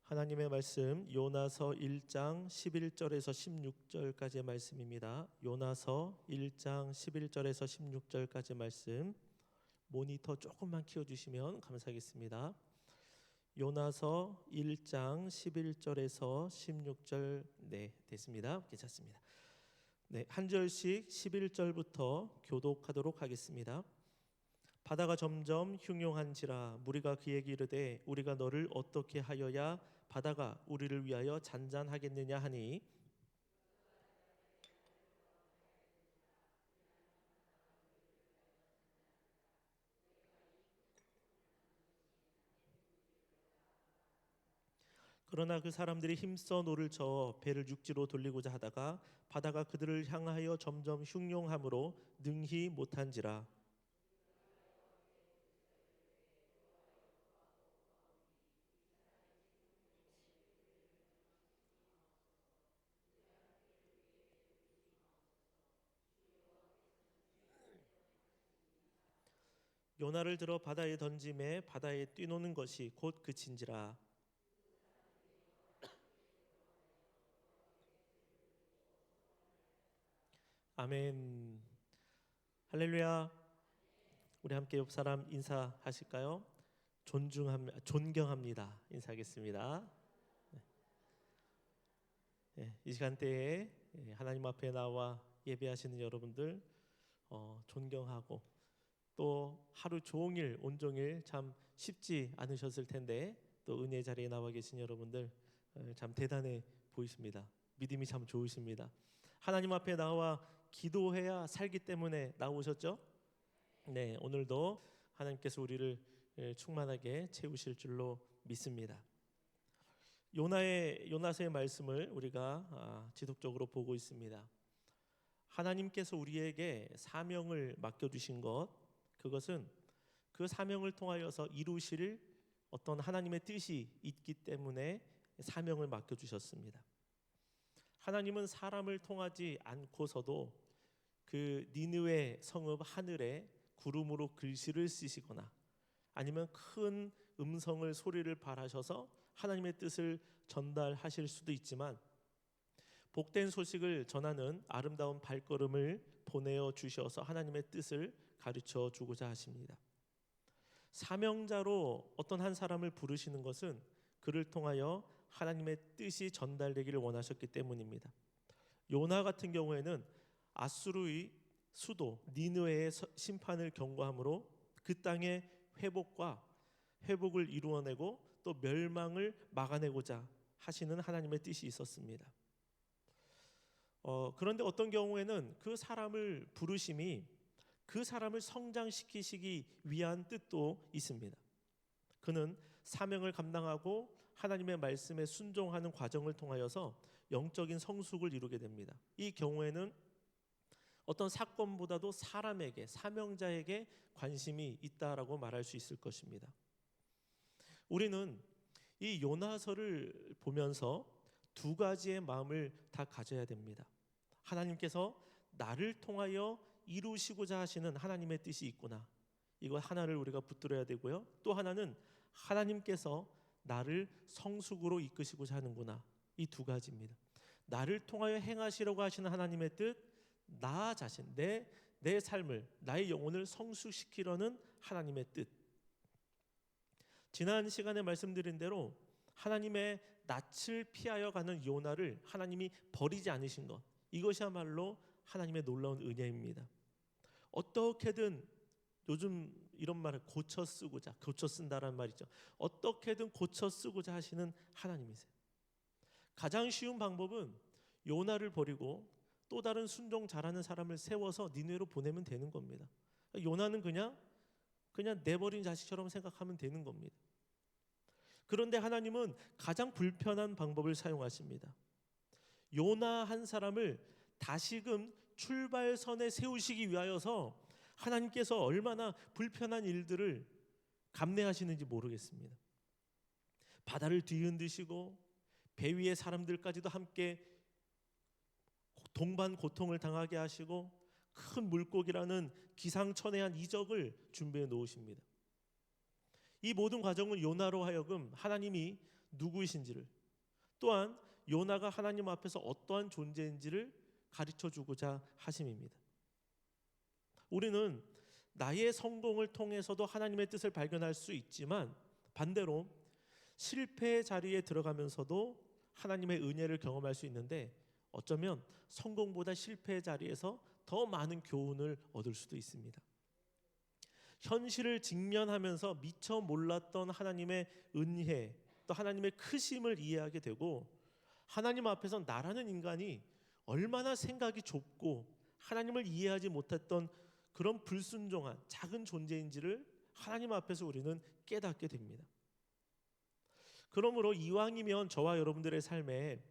하나님의 말씀 요나서 1장 11절에서 16절까지의 말씀입니다. 요나서 1장 11절에서 16절까지의 말씀 모니터 조금만 키워주시면 감사하겠습니다. 요나서 1장 11절에서 16절 됐습니다. 괜찮습니다. 한 절씩 11절부터 교독하도록 하겠습니다. 바다가 점점 흉용한지라 무리가 그에게 이르되 우리가 너를 어떻게 하여야 바다가 우리를 위하여 잔잔하겠느냐 하니 그러나 그 사람들이 힘써 노를 저어 배를 육지로 돌리고자 하다가 바다가 그들을 향하여 점점 흉용함으로 능히 못한지라. 요나를 들어 바다에 던짐에 바다에 뛰노는 것이 곧 그친지라. 아멘. 할렐루야. 우리 함께 옆 사람 인사하실까요? 존경합니다. 인사하겠습니다. 이 시간대에 하나님 앞에 나와 예배하시는 여러분들 존경하고 또 하루 종일 온종일 참 쉽지 않으셨을 텐데 또 은혜 자리에 나와 계신 여러분들 참 대단해 보이십니다. 믿음이 참 좋으십니다. 하나님 앞에 나와 기도해야 살기 때문에 나오셨죠? 네, 오늘도 하나님께서 우리를 충만하게 채우실 줄로 믿습니다. 요나서의 말씀을 우리가 지속적으로 보고 있습니다. 하나님께서 우리에게 사명을 맡겨주신 것, 그것은 그 사명을 통하여서 이루실 어떤 하나님의 뜻이 있기 때문에 사명을 맡겨주셨습니다. 하나님은 사람을 통하지 않고서도 그 니느웨 성읍 하늘에 구름으로 글씨를 쓰시거나 아니면 큰 음성을 소리를 발하셔서 하나님의 뜻을 전달하실 수도 있지만 복된 소식을 전하는 아름다운 발걸음을 보내어 주셔서 하나님의 뜻을 가르쳐 주고자 하십니다. 사명자로 어떤 한 사람을 부르시는 것은 그를 통하여 하나님의 뜻이 전달되기를 원하셨기 때문입니다. 요나 같은 경우에는 아수르의 수도 니느웨의 심판을 경고함으로 그 땅의 회복을 이루어내고 또 멸망을 막아내고자 하시는 하나님의 뜻이 있었습니다. 그런데 어떤 경우에는 그 사람을 부르심이 그 사람을 성장시키시기 위한 뜻도 있습니다. 그는 사명을 감당하고 하나님의 말씀에 순종하는 과정을 통하여서 영적인 성숙을 이루게 됩니다. 이 경우에는 어떤 사건보다도 사람에게, 사명자에게 관심이 있다라고 말할 수 있을 것입니다. 우리는 이 요나서를 보면서 두 가지의 마음을 다 가져야 됩니다. 하나님께서 나를 통하여 이루시고자 하시는 하나님의 뜻이 있구나. 이거 하나를 우리가 붙들어야 되고요. 또 하나는 하나님께서 나를 성숙으로 이끄시고자 하는구나. 이 두 가지입니다. 나를 통하여 행하시려고 하시는 하나님의 뜻, 나 자신, 내 삶을, 나의 영혼을 성숙시키려는 하나님의 뜻. 지난 시간에 말씀드린 대로 하나님의 낯을 피하여 가는 요나를 하나님이 버리지 않으신 것, 이것이야말로 하나님의 놀라운 은혜입니다. 어떻게든 요즘 이런 말을 고쳐 쓴다라는 말이죠. 어떻게든 고쳐 쓰고자 하시는 하나님이세요. 가장 쉬운 방법은 요나를 버리고 또 다른 순종 잘하는 사람을 세워서 니느웨로 보내면 되는 겁니다. 요나는 그냥 내버린 자식처럼 생각하면 되는 겁니다. 그런데 하나님은 가장 불편한 방법을 사용하십니다. 요나 한 사람을 다시금 출발선에 세우시기 위하여서 하나님께서 얼마나 불편한 일들을 감내하시는지 모르겠습니다. 바다를 뒤흔드시고 배 위의 사람들까지도 함께 동반 고통을 당하게 하시고 큰 물고기라는 기상천외한 이적을 준비해 놓으십니다. 이 모든 과정은 요나로 하여금 하나님이 누구이신지를, 또한 요나가 하나님 앞에서 어떠한 존재인지를 가르쳐 주고자 하심입니다. 우리는 나의 성공을 통해서도 하나님의 뜻을 발견할 수 있지만, 반대로 실패의 자리에 들어가면서도 하나님의 은혜를 경험할 수 있는데, 어쩌면 성공보다 실패의 자리에서 더 많은 교훈을 얻을 수도 있습니다. 현실을 직면하면서 미처 몰랐던 하나님의 은혜, 또 하나님의 크심을 이해하게 되고, 하나님 앞에서 나라는 인간이 얼마나 생각이 좁고 하나님을 이해하지 못했던 그런 불순종한 작은 존재인지를 하나님 앞에서 우리는 깨닫게 됩니다. 그러므로 이왕이면 저와 여러분들의 삶에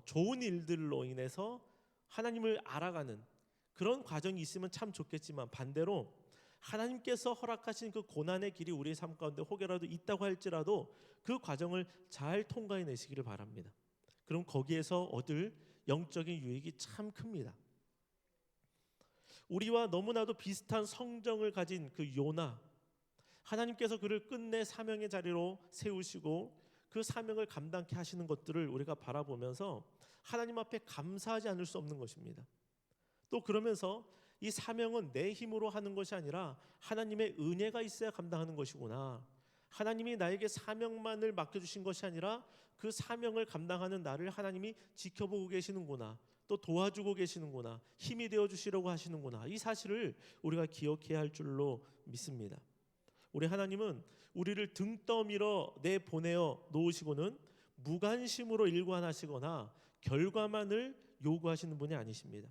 좋은 일들로 인해서 하나님을 알아가는 그런 과정이 있으면 참 좋겠지만, 반대로 하나님께서 허락하신 그 고난의 길이 우리의 삶 가운데 혹여라도 있다고 할지라도 그 과정을 잘 통과해내시기를 바랍니다. 그럼 거기에서 얻을 영적인 유익이 참 큽니다. 우리와 너무나도 비슷한 성정을 가진 그 요나, 하나님께서 그를 끝내 사명의 자리로 세우시고 그 사명을 감당케 하시는 것들을 우리가 바라보면서 하나님 앞에 감사하지 않을 수 없는 것입니다. 또 그러면서 이 사명은 내 힘으로 하는 것이 아니라 하나님의 은혜가 있어야 감당하는 것이구나, 하나님이 나에게 사명만을 맡겨주신 것이 아니라 그 사명을 감당하는 나를 하나님이 지켜보고 계시는구나, 또 도와주고 계시는구나, 힘이 되어주시려고 하시는구나, 이 사실을 우리가 기억해야 할 줄로 믿습니다. 우리 하나님은 우리를 등 떠밀어 내보내어 놓으시고는 무관심으로 일관하시거나 결과만을 요구하시는 분이 아니십니다.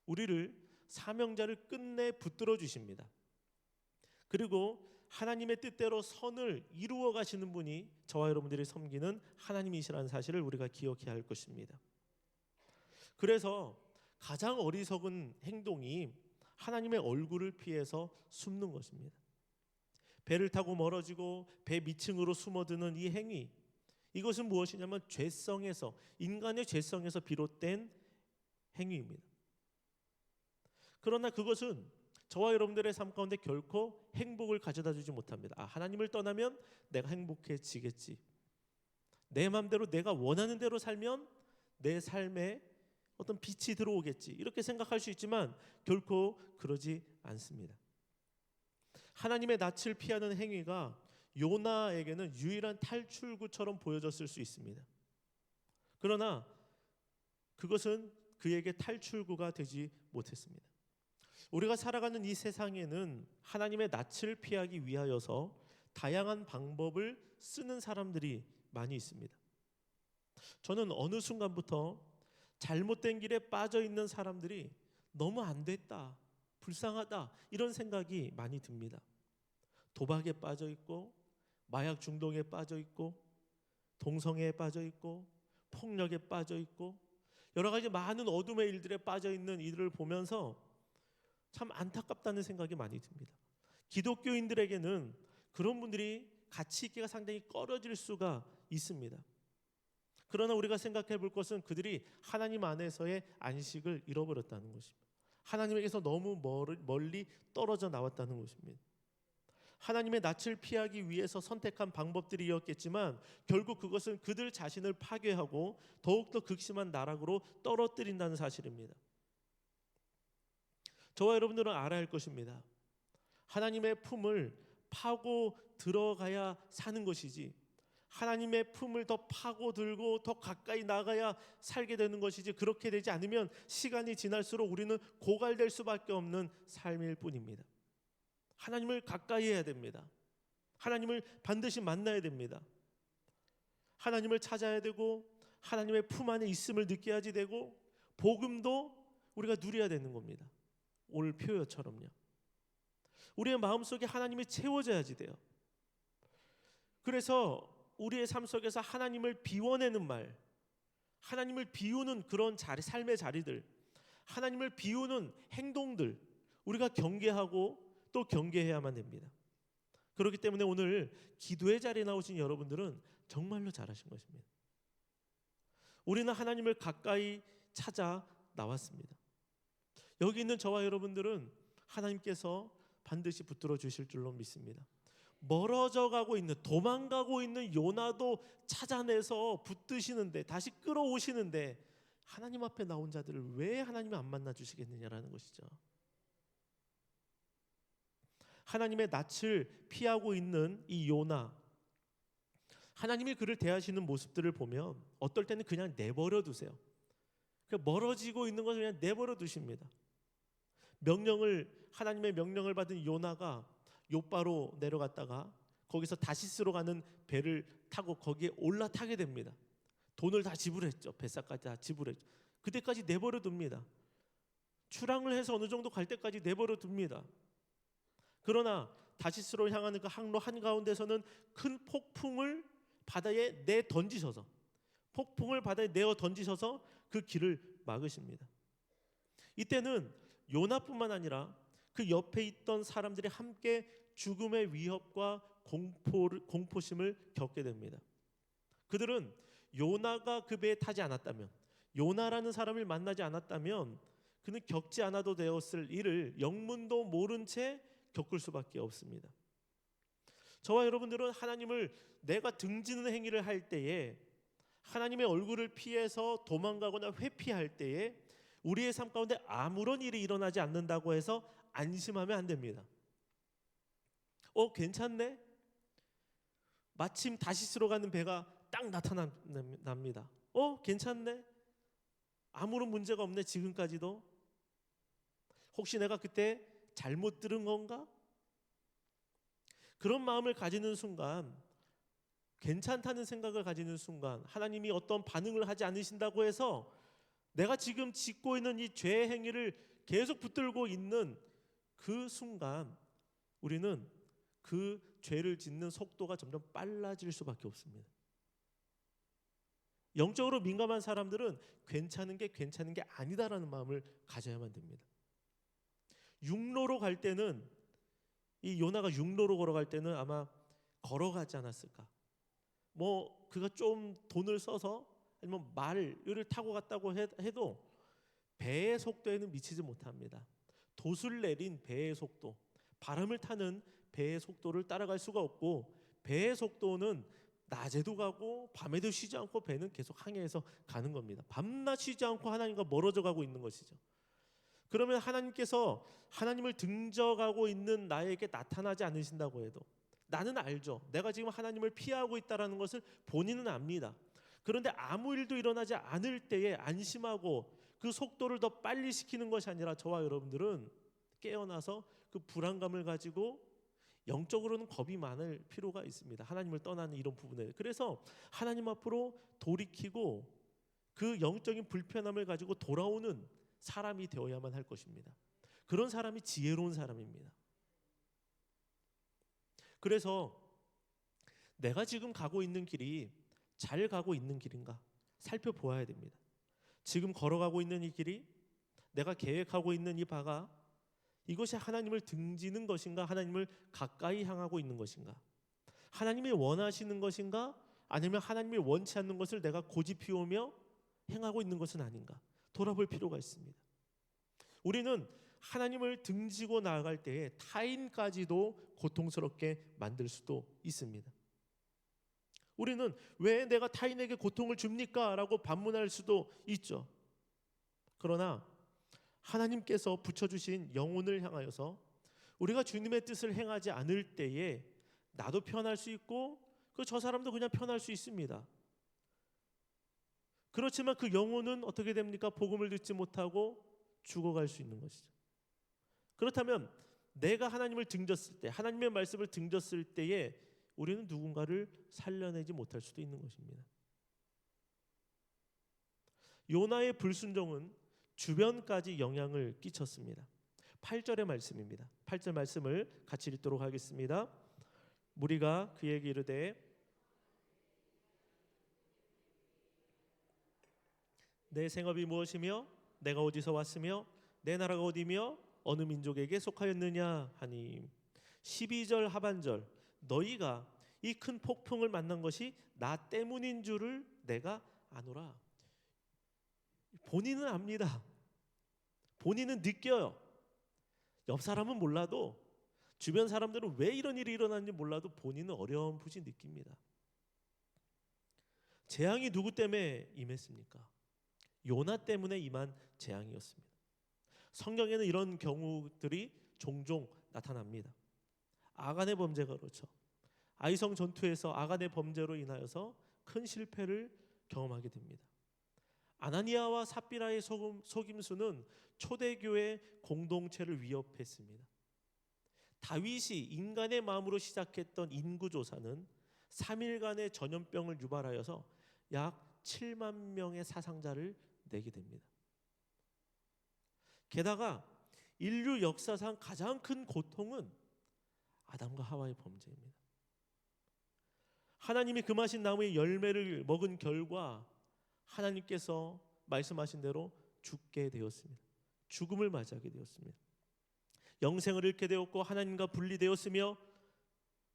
우리를 사명자를 끝내 붙들어 주십니다. 그리고 하나님의 뜻대로 선을 이루어 가시는 분이 저와 여러분들이 섬기는 하나님이시라는 사실을 우리가 기억해야 할 것입니다. 그래서 가장 어리석은 행동이 하나님의 얼굴을 피해서 숨는 것입니다. 배를 타고 멀어지고 배 밑층으로 숨어드는 이 행위, 이것은 무엇이냐면 죄성에서, 인간의 죄성에서 비롯된 행위입니다. 그러나 그것은 저와 여러분들의 삶 가운데 결코 행복을 가져다 주지 못합니다. 하나님을 떠나면 내가 행복해지겠지, 내 마음대로 내가 원하는 대로 살면 내 삶에 어떤 빛이 들어오겠지, 이렇게 생각할 수 있지만 결코 그러지 않습니다. 하나님의 낯을 피하는 행위가 요나에게는 유일한 탈출구처럼 보여졌을 수 있습니다. 그러나 그것은 그에게 탈출구가 되지 못했습니다. 우리가 살아가는 이 세상에는 하나님의 낯을 피하기 위하여서 다양한 방법을 쓰는 사람들이 많이 있습니다. 저는 어느 순간부터 잘못된 길에 빠져 있는 사람들이 너무 안 됐다, 불쌍하다, 이런 생각이 많이 듭니다. 도박에 빠져 있고, 마약 중독에 빠져 있고, 동성애에 빠져 있고, 폭력에 빠져 있고, 여러 가지 많은 어둠의 일들에 빠져 있는 이들을 보면서 참 안타깝다는 생각이 많이 듭니다. 기독교인들에게는 그런 분들이 가치 있기가 상당히 꺼려질 수가 있습니다. 그러나 우리가 생각해 볼 것은 그들이 하나님 안에서의 안식을 잃어버렸다는 것입니다. 하나님에게서 너무 멀리 떨어져 나왔다는 것입니다. 하나님의 낯을 피하기 위해서 선택한 방법들이었겠지만 결국 그것은 그들 자신을 파괴하고 더욱더 극심한 나락으로 떨어뜨린다는 사실입니다. 저와 여러분들은 알아야 할 것입니다. 하나님의 품을 파고 들어가야 사는 것이지, 하나님의 품을 더 파고들고 더 가까이 나가야 살게 되는 것이지, 그렇게 되지 않으면 시간이 지날수록 우리는 고갈될 수밖에 없는 삶일 뿐입니다. 하나님을 가까이 해야 됩니다. 하나님을 반드시 만나야 됩니다. 하나님을 찾아야 되고 하나님의 품 안에 있음을 느껴야지 되고 복음도 우리가 누려야 되는 겁니다. 오늘 표어처럼요. 우리의 마음속에 하나님이 채워져야지 돼요. 그래서 우리의 삶 속에서 하나님을 비워내는 말, 하나님을 비우는 그런 자리, 삶의 자리들, 하나님을 비우는 행동들, 우리가 경계하고 또 경계해야만 됩니다. 그렇기 때문에 오늘 기도의 자리에 나오신 여러분들은 정말로 잘하신 것입니다. 우리는 하나님을 가까이 찾아 나왔습니다. 여기 있는 저와 여러분들은 하나님께서 반드시 붙들어 주실 줄로 믿습니다. 멀어져 가고 있는, 도망가고 있는 요나도 찾아내서 붙드시는데, 다시 끌어오시는데, 하나님 앞에 나온 자들을 왜 하나님이 안 만나 주시겠느냐라는 것이죠. 하나님의 낯을 피하고 있는 이 요나, 하나님이 그를 대하시는 모습들을 보면 어떨 때는 그냥 내버려 두세요. 멀어지고 있는 것을 그냥 내버려 두십니다. 하나님의 명령을 받은 요나가 욥바로 내려갔다가 거기서 다시스로 가는 배를 타고 거기에 올라타게 됩니다. 돈을 다 지불했죠. 뱃사까지 다 지불했죠. 그때까지 내버려 둡니다. 출항을 해서 어느 정도 갈 때까지 내버려 둡니다. 그러나 다시스로 향하는 그 항로 한가운데서는 큰 폭풍을 바다에 내어 던지셔서 그 길을 막으십니다. 이때는 요나뿐만 아니라 그 옆에 있던 사람들이 함께 죽음의 위협과 공포심을 겪게 됩니다. 그들은 요나가 그 배에 타지 않았다면, 요나라는 사람을 만나지 않았다면 그는 겪지 않아도 되었을 일을 영문도 모른 채 겪을 수밖에 없습니다. 저와 여러분들은 하나님을 내가 등지는 행위를 할 때에, 하나님의 얼굴을 피해서 도망가거나 회피할 때에 우리의 삶 가운데 아무런 일이 일어나지 않는다고 해서 안심하면 안 됩니다. 괜찮네? 마침 다시스로 가는 배가 딱 나타납니다. 괜찮네? 아무런 문제가 없네, 지금까지도. 혹시 내가 그때 잘못 들은 건가? 그런 마음을 가지는 순간, 괜찮다는 생각을 가지는 순간, 하나님이 어떤 반응을 하지 않으신다고 해서 내가 지금 짓고 있는 이 죄의 행위를 계속 붙들고 있는 그 순간, 우리는 그 죄를 짓는 속도가 점점 빨라질 수밖에 없습니다. 영적으로 민감한 사람들은 괜찮은 게 아니다라는 마음을 가져야만 됩니다. 육로로 갈 때는, 이 요나가 육로로 걸어갈 때는 아마 걸어가지 않았을까. 그가 좀 돈을 써서 아니면 말을 타고 갔다고 해도 배의 속도에는 미치지 못합니다. 돛을 내린 배의 속도, 바람을 타는 배의 속도를 따라갈 수가 없고, 배의 속도는 낮에도 가고 밤에도 쉬지 않고 배는 계속 항해해서 가는 겁니다. 밤낮 쉬지 않고 하나님과 멀어져 가고 있는 것이죠. 그러면 하나님께서 하나님을 등져가고 있는 나에게 나타나지 않으신다고 해도, 나는 알죠. 내가 지금 하나님을 피하고 있다는 것을 본인은 압니다. 그런데 아무 일도 일어나지 않을 때에 안심하고 그 속도를 더 빨리 시키는 것이 아니라, 저와 여러분들은 깨어나서 그 불안감을 가지고 영적으로는 겁이 많을 필요가 있습니다. 하나님을 떠나는 이런 부분에. 그래서 하나님 앞으로 돌이키고 그 영적인 불편함을 가지고 돌아오는 사람이 되어야만 할 것입니다. 그런 사람이 지혜로운 사람입니다. 그래서 내가 지금 가고 있는 길이 잘 가고 있는 길인가 살펴보아야 됩니다. 지금 걸어가고 있는 이 길이, 내가 계획하고 있는 이 바가 이것이 하나님을 등지는 것인가, 하나님을 가까이 향하고 있는 것인가, 하나님이 원하시는 것인가, 아니면 하나님이 원치 않는 것을 내가 고집피우며 행하고 있는 것은 아닌가 돌아볼 필요가 있습니다. 우리는 하나님을 등지고 나아갈 때에 타인까지도 고통스럽게 만들 수도 있습니다. 우리는 왜 내가 타인에게 고통을 줍니까? 라고 반문할 수도 있죠. 그러나 하나님께서 붙여주신 영혼을 향하여서 우리가 주님의 뜻을 행하지 않을 때에 나도 편할 수 있고 저 사람도 그냥 편할 수 있습니다. 그렇지만 그 영혼은 어떻게 됩니까? 복음을 듣지 못하고 죽어갈 수 있는 것이죠. 그렇다면 내가 하나님을 등졌을 때, 하나님의 말씀을 등졌을 때에 우리는 누군가를 살려내지 못할 수도 있는 것입니다. 요나의 불순종은 주변까지 영향을 끼쳤습니다. 8절의 말씀입니다. 8절 말씀을 같이 읽도록 하겠습니다. 무리가 그에게 이르되 내 생업이 무엇이며 내가 어디서 왔으며 내 나라가 어디며 어느 민족에게 속하였느냐 하니 12절 하반절 너희가 이 큰 폭풍을 만난 것이 나 때문인 줄을 내가 아노라. 본인은 압니다. 본인은 느껴요. 옆 사람은 몰라도 주변 사람들은 왜 이런 일이 일어났는지 몰라도 본인은 어렴풋이 느낍니다. 재앙이 누구 때문에 임했습니까? 요나 때문에 임한 재앙이었습니다. 성경에는 이런 경우들이 종종 나타납니다. 아간의 범죄가 그렇죠. 아이성 전투에서 아간의 범죄로 인하여서 큰 실패를 경험하게 됩니다. 아나니아와 삽비라의 속임수는 초대교회 공동체를 위협했습니다. 다윗이 인간의 마음으로 시작했던 인구조사는 3일간의 전염병을 유발하여서 약 7만 명의 사상자를 내게 됩니다. 게다가 인류 역사상 가장 큰 고통은 아담과 하와의 범죄입니다. 하나님이 금하신 나무의 열매를 먹은 결과 하나님께서 말씀하신 대로 죽게 되었습니다. 죽음을 맞이하게 되었습니다. 영생을 잃게 되었고 하나님과 분리되었으며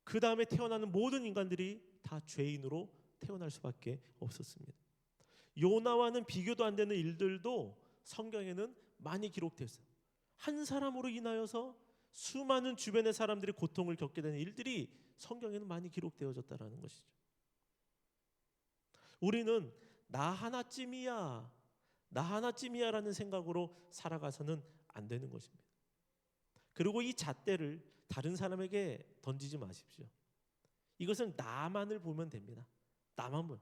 그 다음에 태어나는 모든 인간들이 다 죄인으로 태어날 수밖에 없었습니다. 요나와는 비교도 안 되는 일들도 성경에는 많이 기록되어 있어요. 한 사람으로 인하여서 수많은 주변의 사람들이 고통을 겪게 되는 일들이 성경에는 많이 기록되어졌다는 것이죠. 우리는 나 하나쯤이야라는 생각으로 살아가서는 안 되는 것입니다. 그리고 이 잣대를 다른 사람에게 던지지 마십시오. 이것은 나만을 보면 됩니다. 나만 보면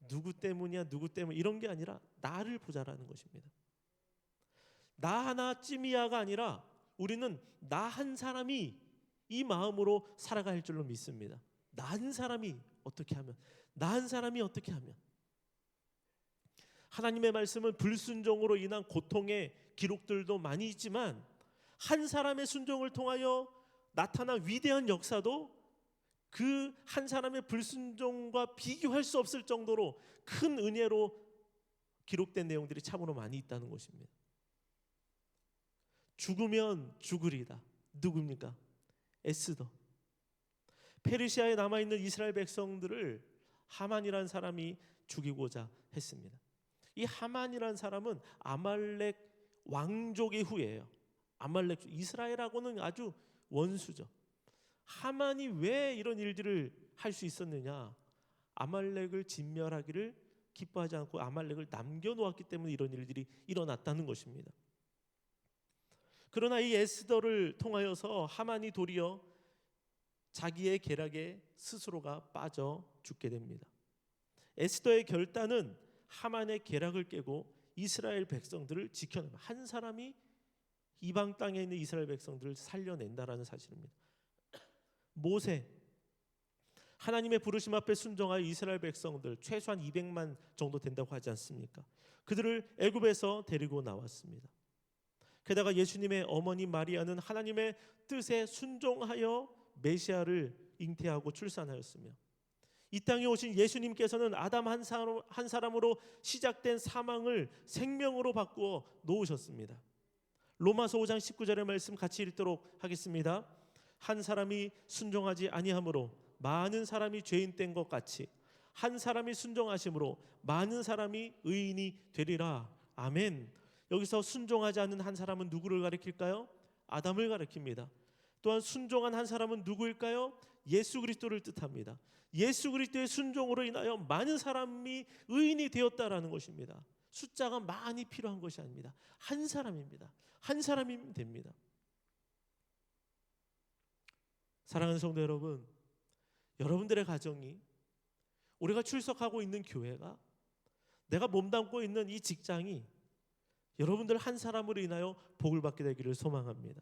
누구 때문이야 이런 게 아니라 나를 보자라는 것입니다. 나 하나쯤이야가 아니라 우리는 나 한 사람이 이 마음으로 살아갈 줄로 믿습니다. 나 한 사람이 어떻게 하면, 나 한 사람이 어떻게 하면. 하나님의 말씀은 불순종으로 인한 고통의 기록들도 많이 있지만 한 사람의 순종을 통하여 나타난 위대한 역사도 그 한 사람의 불순종과 비교할 수 없을 정도로 큰 은혜로 기록된 내용들이 참으로 많이 있다는 것입니다. 죽으면 죽으리다. 누굽니까? 에스더. 페르시아에 남아있는 이스라엘 백성들을 하만이라는 사람이 죽이고자 했습니다. 이 하만이라는 사람은 아말렉 왕족의 후예요. 아말렉, 이스라엘하고는 아주 원수죠. 하만이 왜 이런 일들을 할 수 있었느냐? 아말렉을 진멸하기를 기뻐하지 않고 아말렉을 남겨놓았기 때문에 이런 일들이 일어났다는 것입니다. 그러나 이 에스더를 통하여서 하만이 도리어 자기의 계략에 스스로가 빠져 죽게 됩니다. 에스더의 결단은 하만의 계략을 깨고 이스라엘 백성들을 지켜내는, 한 사람이 이방 땅에 있는 이스라엘 백성들을 살려낸다라는 사실입니다. 모세, 하나님의 부르심 앞에 순종하여 이스라엘 백성들 최소한 200만 정도 된다고 하지 않습니까? 그들을 애굽에서 데리고 나왔습니다. 게다가 예수님의 어머니 마리아는 하나님의 뜻에 순종하여 메시아를 잉태하고 출산하였으며 이 땅에 오신 예수님께서는 아담 한 사람으로 시작된 사망을 생명으로 바꾸어 놓으셨습니다. 로마서 5장 19절의 말씀 같이 읽도록 하겠습니다. 한 사람이 순종하지 아니함으로 많은 사람이 죄인 된 것 같이 한 사람이 순종하심으로 많은 사람이 의인이 되리라. 아멘. 여기서 순종하지 않는 한 사람은 누구를 가리킬까요? 아담을 가리킵니다. 또한 순종한 한 사람은 누구일까요? 예수 그리스도를 뜻합니다. 예수 그리스도의 순종으로 인하여 많은 사람이 의인이 되었다라는 것입니다. 숫자가 많이 필요한 것이 아닙니다. 한 사람입니다. 한 사람이면 됩니다. 사랑하는 성도 여러분, 여러분들의 가정이, 우리가 출석하고 있는 교회가, 내가 몸담고 있는 이 직장이 여러분들 한 사람으로 인하여 복을 받게 되기를 소망합니다.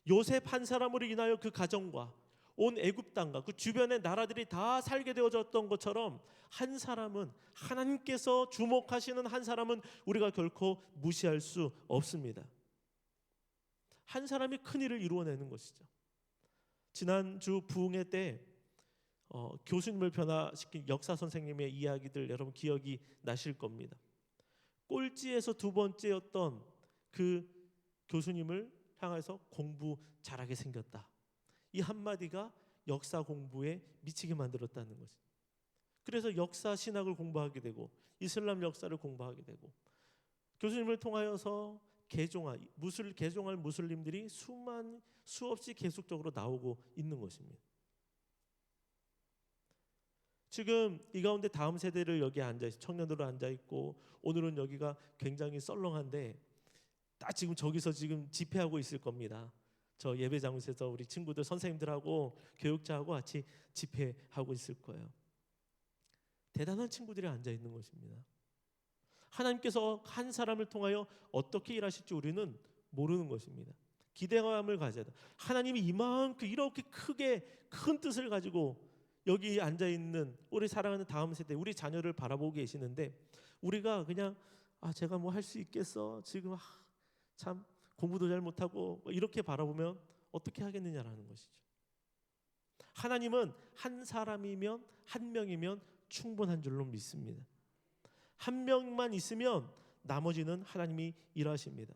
요셉 한 사람으로 인하여 그 가정과 온 애굽 땅과 그 주변의 나라들이 다 살게 되어졌던 것처럼 한 사람은, 하나님께서 주목하시는 한 사람은 우리가 결코 무시할 수 없습니다. 한 사람이 큰 일을 이루어내는 것이죠. 지난주 부흥회 때 교수님을 변화시킨 역사 선생님의 이야기들 여러분 기억이 나실 겁니다. 꼴찌에서 두 번째였던 그 교수님을 향해서 공부 잘하게 생겼다. 이 한마디가 역사 공부에 미치게 만들었다는 것이. 그래서 역사 신학을 공부하게 되고 이슬람 역사를 공부하게 되고 교수님을 통하여서 개종할 무슬림들이 수없이 계속적으로 나오고 있는 것입니다. 지금 이 가운데 다음 세대를 여기 청년들로 앉아 있고, 오늘은 여기가 굉장히 썰렁한데 딱 지금 저기서 지금 집회하고 있을 겁니다. 저 예배장에서 우리 친구들, 선생님들하고 교육자하고 같이 집회하고 있을 거예요. 대단한 친구들이 앉아 있는 것입니다. 하나님께서 한 사람을 통하여 어떻게 일하실지 우리는 모르는 것입니다. 기대감을 가져야 돼. 하나님이 이만큼 이렇게 크게 큰 뜻을 가지고 여기 앉아 있는 우리 사랑하는 다음 세대, 우리 자녀를 바라보고 계시는데, 우리가 그냥 제가 뭐 할 수 있겠어, 지금 참 공부도 잘 못하고 이렇게 바라보면 어떻게 하겠느냐라는 것이죠. 하나님은 한 사람이면, 한 명이면 충분한 줄로 믿습니다. 한 명만 있으면 나머지는 하나님이 일하십니다.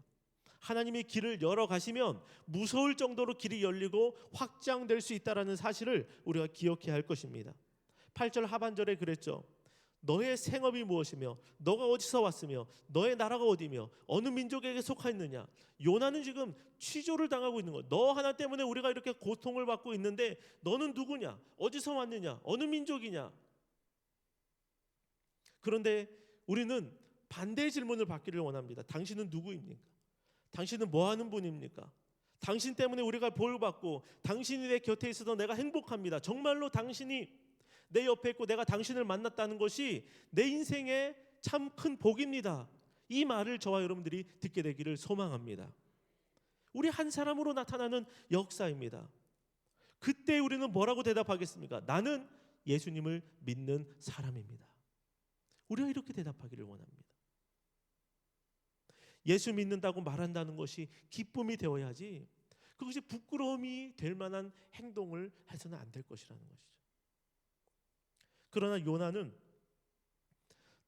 하나님이 길을 열어 가시면 무서울 정도로 길이 열리고 확장될 수 있다라는 사실을 우리가 기억해야 할 것입니다. 8절 하반절에 그랬죠. 너의 생업이 무엇이며 너가 어디서 왔으며 너의 나라가 어디며 어느 민족에게 속하였느냐. 요나는 지금 취조를 당하고 있는 거예요. 너 하나 때문에 우리가 이렇게 고통을 받고 있는데 너는 누구냐, 어디서 왔느냐, 어느 민족이냐. 그런데 우리는 반대의 질문을 받기를 원합니다. 당신은 누구입니까? 당신은 뭐 하는 분입니까? 당신 때문에 우리가 보호받고 당신이 내 곁에 있어서 내가 행복합니다. 정말로 당신이 내 옆에 있고 내가 당신을 만났다는 것이 내 인생의 참 큰 복입니다. 이 말을 저와 여러분들이 듣게 되기를 소망합니다. 우리 한 사람으로 나타나는 역사입니다. 그때 우리는 뭐라고 대답하겠습니까? 나는 예수님을 믿는 사람입니다. 우리가 이렇게 대답하기를 원합니다. 예수 믿는다고 말한다는 것이 기쁨이 되어야지, 그것이 부끄러움이 될 만한 행동을 해서는 안 될 것이라는 것이죠. 그러나 요나는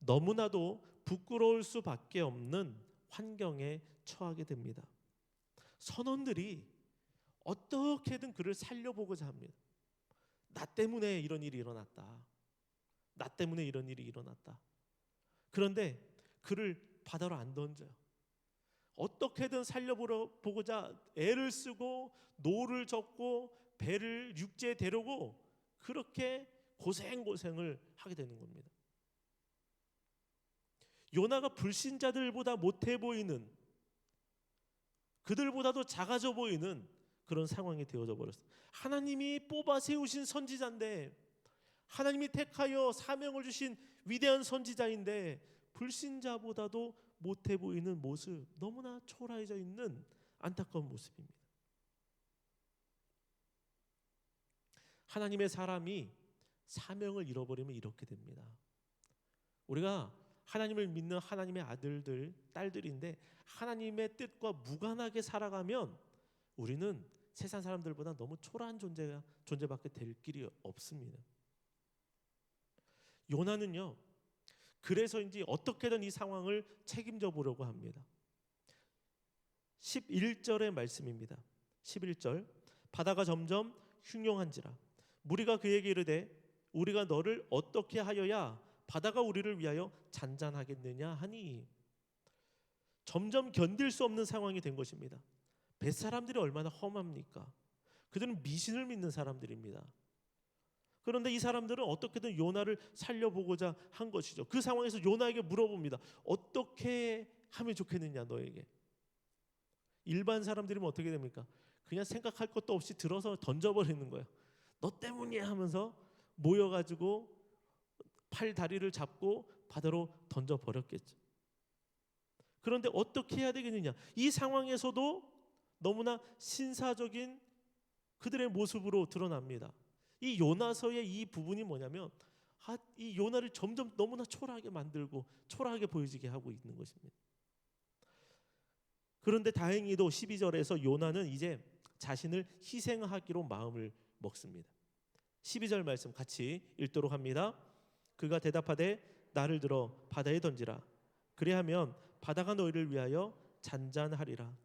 너무나도 부끄러울 수밖에 없는 환경에 처하게 됩니다. 선원들이 어떻게든 그를 살려보고자 합니다. 나 때문에 이런 일이 일어났다. 나 때문에 이런 일이 일어났다. 그런데 그를 바다로 안 던져요. 어떻게든 살려보고자 애를 쓰고 노를 젓고 배를 육지에 데려고 그렇게 고생을 하게 되는 겁니다. 요나가 불신자들보다 못해 보이는, 그들보다도 작아져 보이는 그런 상황이 되어져 버렸어요. 하나님이 뽑아 세우신 선지자인데, 하나님이 택하여 사명을 주신 위대한 선지자인데 불신자보다도 못해 보이는 모습, 너무나 초라해져 있는 안타까운 모습입니다. 하나님의 사람이 사명을 잃어버리면 이렇게 됩니다. 우리가 하나님을 믿는 하나님의 아들들, 딸들인데 하나님의 뜻과 무관하게 살아가면 우리는 세상 사람들보다 너무 초라한 존재밖에 될 길이 없습니다. 요나는요, 그래서인지 어떻게든 이 상황을 책임져 보려고 합니다. 11절의 말씀입니다. 11절, 바다가 점점 흉흉한지라 무리가 그에게 이르되 우리가 너를 어떻게 하여야 바다가 우리를 위하여 잔잔하겠느냐 하니, 점점 견딜 수 없는 상황이 된 것입니다. 벳사람들이 얼마나 험합니까? 그들은 미신을 믿는 사람들입니다. 그런데 이 사람들은 어떻게든 요나를 살려보고자 한 것이죠. 그 상황에서 요나에게 물어봅니다. 어떻게 하면 좋겠느냐 너에게. 일반 사람들이면 어떻게 됩니까? 그냥 생각할 것도 없이 들어서 던져버리는 거예요. 너 때문이야 하면서 모여가지고 팔 다리를 잡고 바다로 던져버렸겠죠. 그런데 어떻게 해야 되겠느냐. 이 상황에서도 너무나 신사적인 그들의 모습으로 드러납니다. 이 요나서의 이 부분이 뭐냐면 이 요나를 점점 너무나 초라하게 만들고 초라하게 보여지게 하고 있는 것입니다. 그런데 다행히도 12절에서 요나는 이제 자신을 희생하기로 마음을 먹습니다. 12절 말씀 같이 읽도록 합니다. 그가 대답하되 나를 들어 바다에 던지라. 그리하면 바다가 너희를 위하여 잔잔하리라.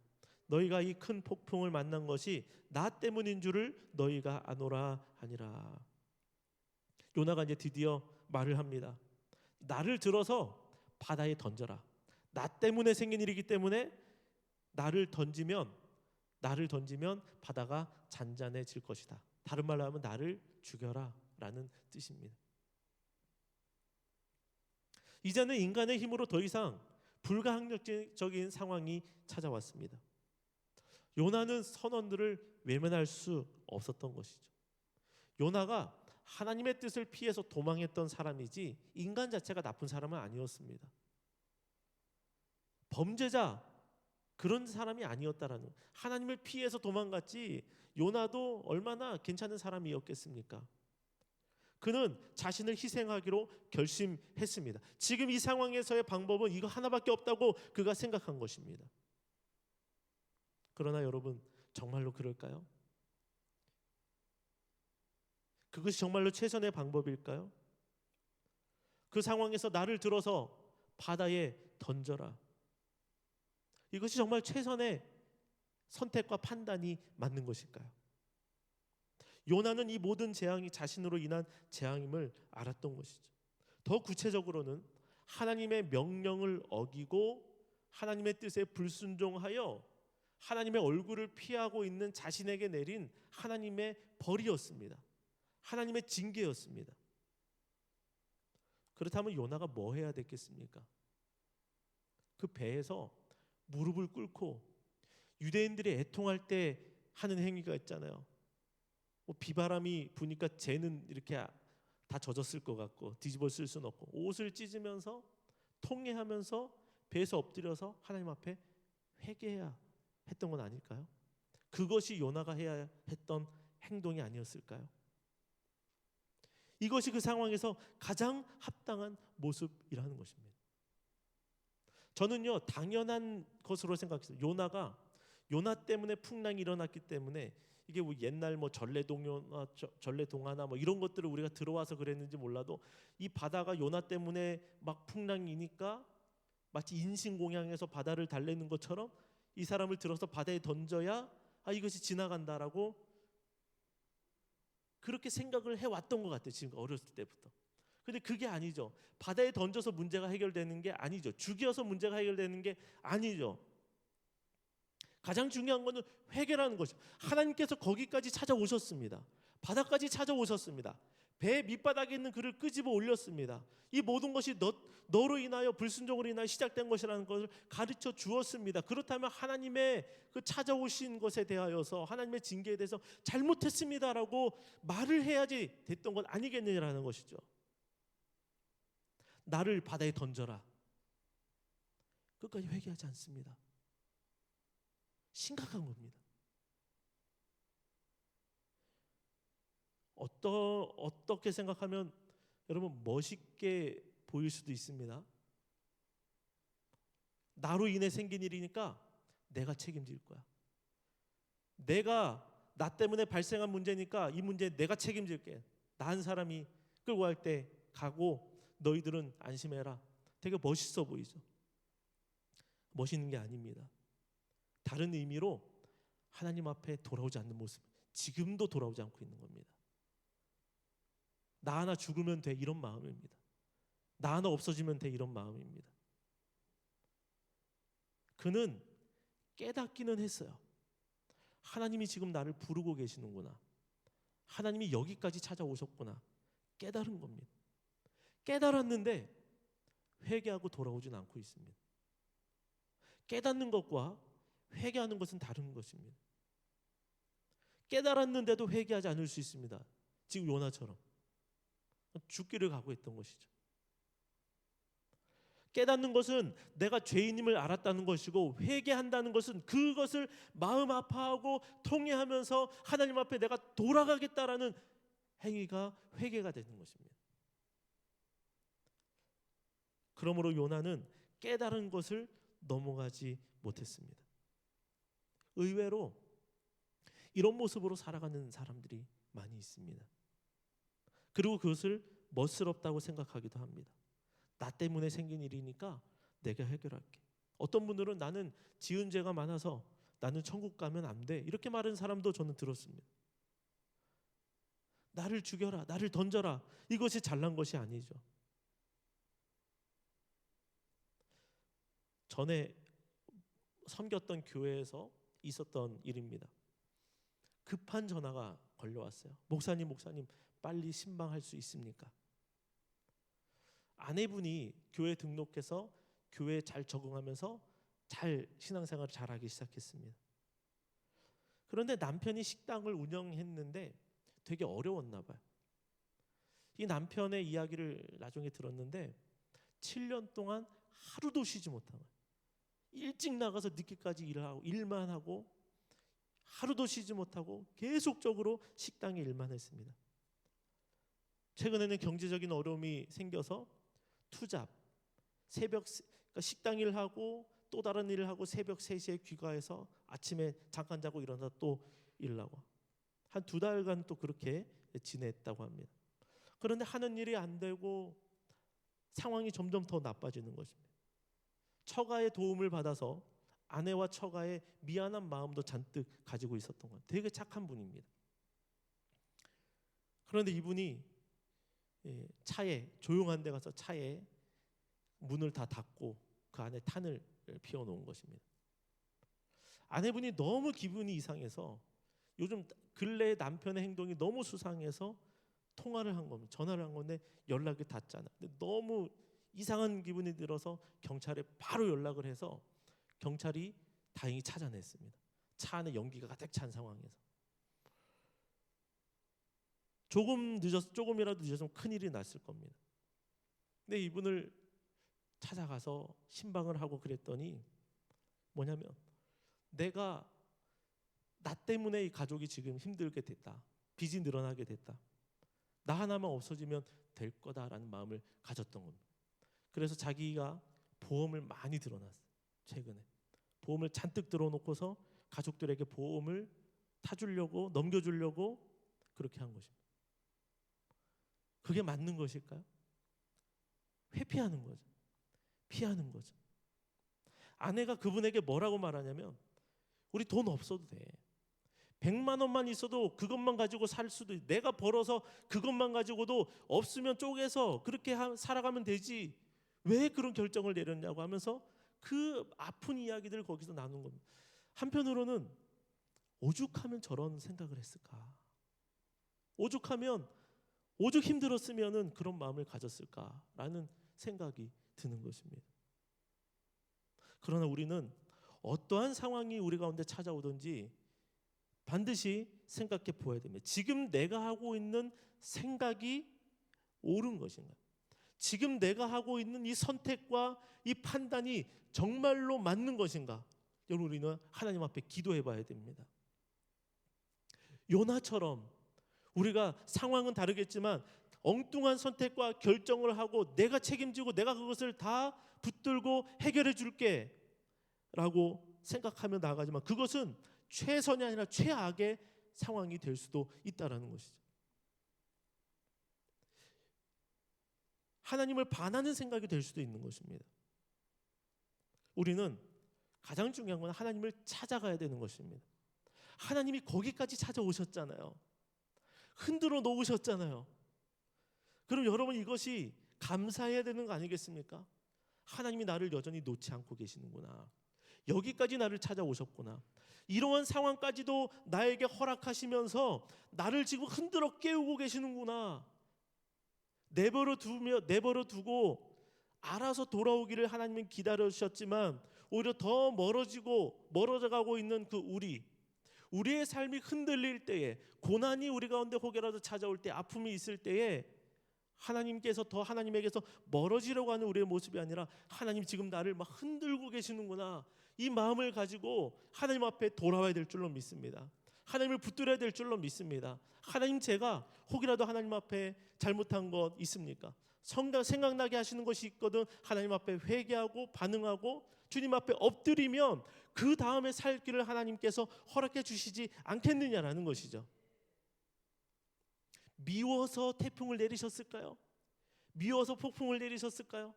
너희가 이 큰 폭풍을 만난 것이 나 때문인 줄을 너희가 아노라 하니라. 요나가 이제 드디어 말을 합니다. 나를 들어서 바다에 던져라. 나 때문에 생긴 일이기 때문에 나를 던지면 바다가 잔잔해질 것이다. 다른 말로 하면 나를 죽여라 라는 뜻입니다. 이제는 인간의 힘으로 더 이상 불가항력적인 상황이 찾아왔습니다. 요나는 선원들을 외면할 수 없었던 것이죠. 요나가 하나님의 뜻을 피해서 도망했던 사람이지 인간 자체가 나쁜 사람은 아니었습니다. 범죄자 그런 사람이 아니었다라는, 하나님을 피해서 도망갔지 요나도 얼마나 괜찮은 사람이었겠습니까? 그는 자신을 희생하기로 결심했습니다. 지금 이 상황에서의 방법은 이거 하나밖에 없다고 그가 생각한 것입니다. 그러나 여러분, 정말로 그럴까요? 그것이 정말로 최선의 방법일까요? 그 상황에서 나를 들어서 바다에 던져라, 이것이 정말 최선의 선택과 판단이 맞는 것일까요? 요나는 이 모든 재앙이 자신으로 인한 재앙임을 알았던 것이죠. 더 구체적으로는 하나님의 명령을 어기고 하나님의 뜻에 불순종하여 하나님의 얼굴을 피하고 있는 자신에게 내린 하나님의 벌이었습니다. 하나님의 징계였습니다. 그렇다면 요나가 뭐 해야 됐겠습니까? 그 배에서 무릎을 꿇고, 유대인들이 애통할 때 하는 행위가 있잖아요. 비바람이 부니까 쟤는 이렇게 다 젖었을 것 같고 뒤집어 쓸 수는 없고 옷을 찢으면서 통회하면서 배에서 엎드려서 하나님 앞에 회개해야 했던 건 아닐까요? 그것이 요나가 해야 했던 행동이 아니었을까요? 이것이 그 상황에서 가장 합당한 모습이라는 것입니다. 저는요, 당연한 것으로 생각했어요. 요나 때문에 풍랑이 일어났기 때문에, 이게 뭐 옛날 뭐 전래동화나 뭐 이런 것들을 우리가 들어와서 그랬는지 몰라도, 이 바다가 요나 때문에 막 풍랑이니까 마치 인신공양해서 바다를 달래는 것처럼 이 사람을 들어서 바다에 던져야 이것이 지나간다라고 그렇게 생각을 해왔던 것 같아요. 지금 어렸을 때부터. 근데 그게 아니죠. 바다에 던져서 문제가 해결되는 게 아니죠. 죽여서 문제가 해결되는 게 아니죠. 가장 중요한 것은 회개라는 것이죠. 하나님께서 거기까지 찾아오셨습니다. 바다까지 찾아오셨습니다. 배 밑바닥에 있는 그를 끄집어 올렸습니다. 이 모든 것이 너로 인하여, 불순종으로 인하여 시작된 것이라는 것을 가르쳐 주었습니다. 그렇다면 하나님의 그 찾아오신 것에 대하여서, 하나님의 징계에 대해서 잘못했습니다라고 말을 해야지 됐던 건 아니겠느냐라는 것이죠. 나를 바다에 던져라, 끝까지 회개하지 않습니다. 심각한 겁니다. 어떻게 생각하면 여러분 멋있게 보일 수도 있습니다. 나로 인해 생긴 일이니까 내가 책임질 거야. 나 때문에 발생한 문제니까 이 문제 내가 책임질게. 나 한 사람이 끌고 갈 때 가고 너희들은 안심해라. 되게 멋있어 보이죠. 멋있는 게 아닙니다. 다른 의미로 하나님 앞에 돌아오지 않는 모습, 지금도 돌아오지 않고 있는 겁니다. 나 하나 죽으면 돼, 이런 마음입니다. 나 하나 없어지면 돼, 이런 마음입니다. 그는 깨닫기는 했어요. 하나님이 지금 나를 부르고 계시는구나. 하나님이 여기까지 찾아오셨구나. 깨달은 겁니다. 깨달았는데 회개하고 돌아오진 않고 있습니다. 깨닫는 것과 회개하는 것은 다른 것입니다. 깨달았는데도 회개하지 않을 수 있습니다. 지금 요나처럼 죽기를 각오했던 것이죠. 깨닫는 것은 내가 죄인임을 알았다는 것이고, 회개한다는 것은 그것을 마음 아파하고 통회하면서 하나님 앞에 내가 돌아가겠다라는 행위가 회개가 되는 것입니다. 그러므로 요나는 깨달은 것을 넘어가지 못했습니다. 의외로 이런 모습으로 살아가는 사람들이 많이 있습니다. 그리고 그것을 멋스럽다고 생각하기도 합니다. 나 때문에 생긴 일이니까 내가 해결할게. 어떤 분들은 나는 지은 죄가 많아서 나는 천국 가면 안 돼, 이렇게 말하는 사람도 저는 들었습니다. 나를 죽여라, 나를 던져라, 이것이 잘난 것이 아니죠. 전에 섬겼던 교회에서 있었던 일입니다. 급한 전화가 걸려왔어요. 목사님, 빨리 신방할 수 있습니까? 아내분이 교회 등록해서 교회에 잘 적응하면서 잘 신앙생활을 잘하기 시작했습니다. 그런데 남편이 식당을 운영했는데 되게 어려웠나 봐요. 이 남편의 이야기를 나중에 들었는데 7년 동안 하루도 쉬지 못한 거예요. 일찍 나가서 늦게까지 일만 하고 하루도 쉬지 못하고 계속적으로 식당에 일만 했습니다. 최근에는 경제적인 어려움이 생겨서 투잡, 그러니까 식당 일하고 또 다른 일을 하고 새벽 3시에 귀가해서 아침에 잠깐 자고 일어나서 또 일하고 한 2달간 또 그렇게 지냈다고 합니다. 그런데 하는 일이 안 되고 상황이 점점 더 나빠지는 것입니다. 처가의 도움을 받아서 아내와 처가의 미안한 마음도 잔뜩 가지고 있었던 것. 되게 착한 분입니다. 그런데 이분이 차에 조용한 데 가서 차에 문을 다 닫고 그 안에 탄을 피워놓은 것입니다. 아내분이 너무 기분이 이상해서 요즘 근래 남편의 행동이 너무 수상해서 통화를 한 겁니다. 전화를 한 건데 연락이 닿잖아. 근데 너무 이상한 기분이 들어서 경찰에 바로 연락을 해서 경찰이 다행히 찾아냈습니다. 차 안에 연기가 가득 찬 상황에서. 조금이라도 늦었으면 큰일이 났을 겁니다. 근데 이분을 찾아가서 신방을 하고 그랬더니 뭐냐면 나 때문에 이 가족이 지금 힘들게 됐다. 빚이 늘어나게 됐다. 나 하나만 없어지면 될 거다라는 마음을 가졌던 겁니다. 그래서 자기가 보험을 많이 들어놨어요. 최근에 보험을 잔뜩 들어놓고서 가족들에게 보험을 타주려고 넘겨주려고 그렇게 한 것입니다. 그게 맞는 것일까요? 회피하는 거죠. 피하는 거죠. 아내가 그분에게 뭐라고 말하냐면 우리 돈 없어도 돼. 100만 원만 있어도 그것만 가지고 살 수도 있어. 내가 벌어서 그것만 가지고도 없으면 쪼개서 그렇게 살아가면 되지. 왜 그런 결정을 내렸냐고 하면서 그 아픈 이야기들 거기서 나눈 겁니다. 한편으로는 오죽하면 저런 생각을 했을까? 오죽 힘들었으면은 그런 마음을 가졌을까라는 생각이 드는 것입니다. 그러나 우리는 어떠한 상황이 우리 가운데 찾아오든지 반드시 생각해 보아야 됩니다. 지금 내가 하고 있는 생각이 옳은 것인가? 지금 내가 하고 있는 이 선택과 이 판단이 정말로 맞는 것인가? 여러분, 우리는 하나님 앞에 기도해 봐야 됩니다. 요나처럼 우리가 상황은 다르겠지만 엉뚱한 선택과 결정을 하고 내가 책임지고 내가 그것을 다 붙들고 해결해 줄게 라고 생각하며 나아가지만 그것은 최선이 아니라 최악의 상황이 될 수도 있다는 것이죠. 하나님을 반하는 생각이 될 수도 있는 것입니다. 우리는 가장 중요한 건 하나님을 찾아가야 되는 것입니다. 하나님이 거기까지 찾아오셨잖아요. 흔들어 놓으셨잖아요. 그럼 여러분 이것이 감사해야 되는 거 아니겠습니까? 하나님이 나를 여전히 놓지 않고 계시는구나. 여기까지 나를 찾아오셨구나. 이러한 상황까지도 나에게 허락하시면서 나를 지금 흔들어 깨우고 계시는구나. 내버려 두고 알아서 돌아오기를 하나님은 기다려주셨지만 오히려 더 멀어져 가고 있는 그 우리의 삶이 흔들릴 때에, 고난이 우리 가운데 혹여라도 찾아올 때, 아픔이 있을 때에 하나님에게서 멀어지려고 하는 우리의 모습이 아니라 하나님 지금 나를 막 흔들고 계시는구나, 이 마음을 가지고 하나님 앞에 돌아와야 될 줄로 믿습니다. 하나님을 붙들어야 될 줄로 믿습니다. 하나님, 제가 혹이라도 하나님 앞에 잘못한 것 있습니까? 생각나게 하시는 것이 있거든 하나님 앞에 회개하고 반응하고 주님 앞에 엎드리면 그 다음에 살 길을 하나님께서 허락해 주시지 않겠느냐라는 것이죠. 미워서 태풍을 내리셨을까요? 미워서 폭풍을 내리셨을까요?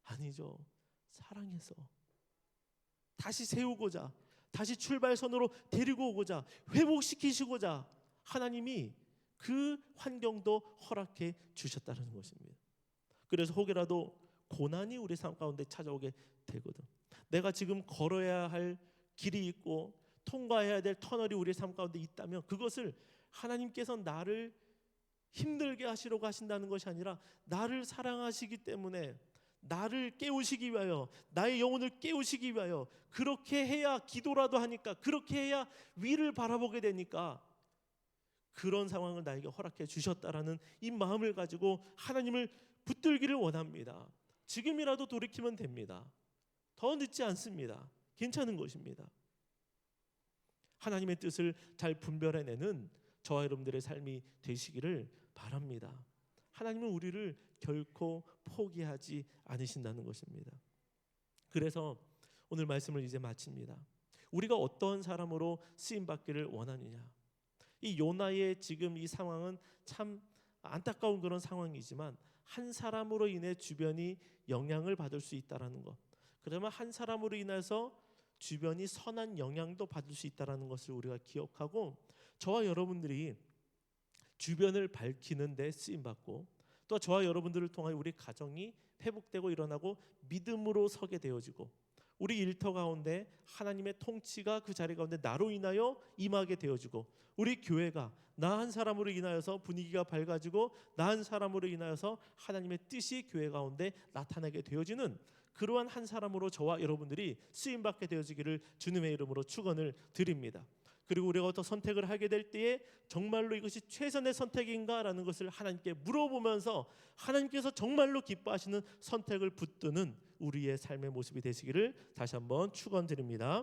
아니죠. 사랑해서 다시 세우고자, 다시 출발선으로 데리고 오고자, 회복시키시고자 하나님이 그 환경도 허락해 주셨다는 것입니다. 그래서 혹여라도 고난이 우리 삶 가운데 찾아오게 되거든, 내가 지금 걸어야 할 길이 있고 통과해야 될 터널이 우리의 삶 가운데 있다면 그것을 하나님께서 나를 힘들게 하시려고 하신다는 것이 아니라 나를 사랑하시기 때문에 나를 깨우시기 위하여, 나의 영혼을 깨우시기 위하여 그렇게 해야 기도라도 하니까, 그렇게 해야 위를 바라보게 되니까 그런 상황을 나에게 허락해 주셨다라는 이 마음을 가지고 하나님을 붙들기를 원합니다. 지금이라도 돌이키면 됩니다. 더 늦지 않습니다. 괜찮은 것입니다. 하나님의 뜻을 잘 분별해내는 저와 여러분들의 삶이 되시기를 바랍니다. 하나님은 우리를 결코 포기하지 않으신다는 것입니다. 그래서 오늘 말씀을 이제 마칩니다. 우리가 어떤 사람으로 쓰임받기를 원하느냐. 이 요나의 지금 이 상황은 참 안타까운 그런 상황이지만 한 사람으로 인해 주변이 영향을 받을 수 있다는 것, 그러면 한 사람으로 인해서 주변이 선한 영향도 받을 수 있다는 것을 우리가 기억하고, 저와 여러분들이 주변을 밝히는 데 쓰임받고, 또 저와 여러분들을 통하여 우리 가정이 회복되고 일어나고 믿음으로 서게 되어지고, 우리 일터 가운데 하나님의 통치가 그 자리 가운데 나로 인하여 임하게 되어지고, 우리 교회가 나 한 사람으로 인하여서 분위기가 밝아지고 나 한 사람으로 인하여서 하나님의 뜻이 교회 가운데 나타나게 되어지는 그러한 한 사람으로 저와 여러분들이 쓰임받게 되어지기를 주님의 이름으로 축원을 드립니다. 그리고 우리가 어떤 선택을 하게 될 때에 정말로 이것이 최선의 선택인가라는 것을 하나님께 물어보면서 하나님께서 정말로 기뻐하시는 선택을 붙드는 우리의 삶의 모습이 되시기를 다시 한번 축원드립니다.